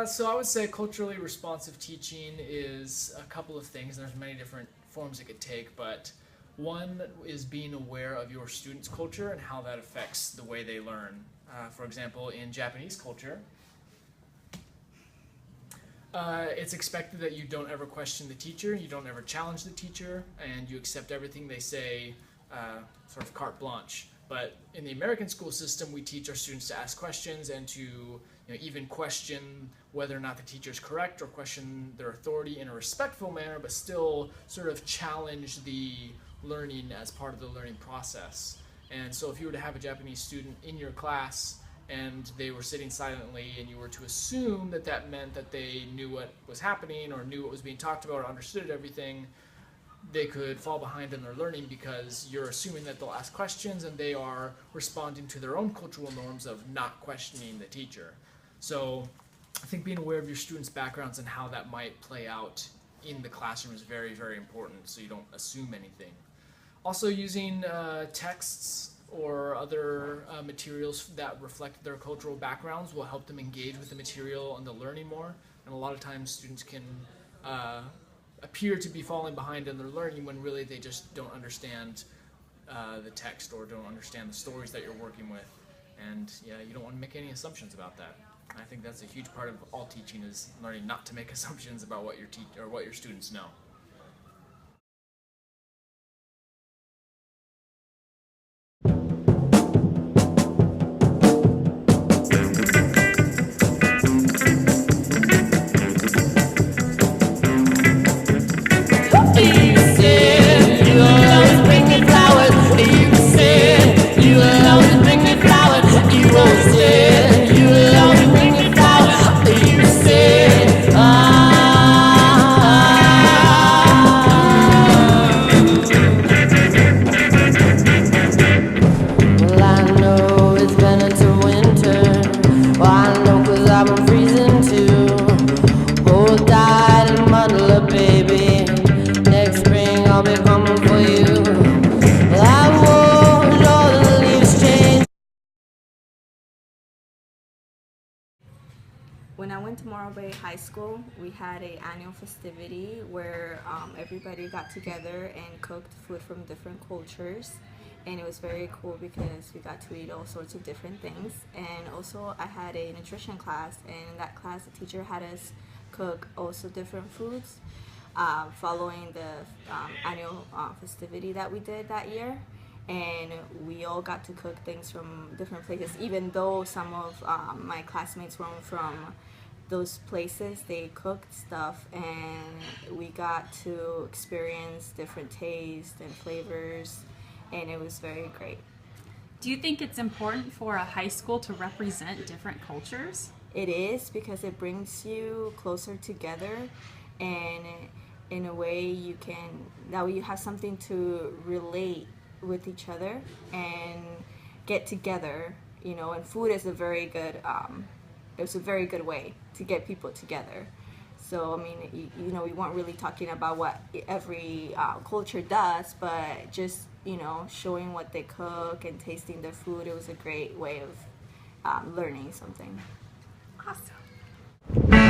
So I would say culturally responsive teaching is a couple of things. There's many different forms it could take, but one is being aware of your students' culture and how that affects the way they learn. For example, in Japanese culture, it's expected that you don't ever question the teacher, you don't ever challenge the teacher, and you accept everything they say, sort of carte blanche. But in the American school system, we teach our students to ask questions and to even question whether or not the teacher is correct, or question their authority in a respectful manner, but still sort of challenge the learning as part of the learning process. And so if you were to have a Japanese student in your class and they were sitting silently, and you were to assume that that meant that they knew what was happening or knew what was being talked about or understood everything, they could fall behind in their learning, because you're assuming that they'll ask questions and they are responding to their own cultural norms of not questioning the teacher. So I think being aware of your students' backgrounds and how that might play out in the classroom is very, very important, so you don't assume anything. Also, using texts or other materials that reflect their cultural backgrounds will help them engage with the material and the learning more. And a lot of times students can appear to be falling behind in their learning when really they just don't understand the text or don't understand the stories that you're working with. And yeah, you don't want to make any assumptions about that. I think that's a huge part of all teaching, is learning not to make assumptions about what your students know. When I went to Morro Bay High School, we had an annual festivity where everybody got together and cooked food from different cultures, and it was very cool because we got to eat all sorts of different things. And also I had a nutrition class, and in that class the teacher had us cook also different foods following the annual festivity that we did that year. And we all got to cook things from different places, even though some of my classmates weren't from those places. They cooked stuff, and we got to experience different tastes and flavors, and it was very great. Do you think it's important for a high school to represent different cultures? It is, because it brings you closer together, and in a way that way you have something to relate with each other and get together, and food is a very good it's a very good way to get people together. So I mean, we weren't really talking about what every culture does, but just showing what they cook and tasting their food. It was a great way of learning something. Awesome.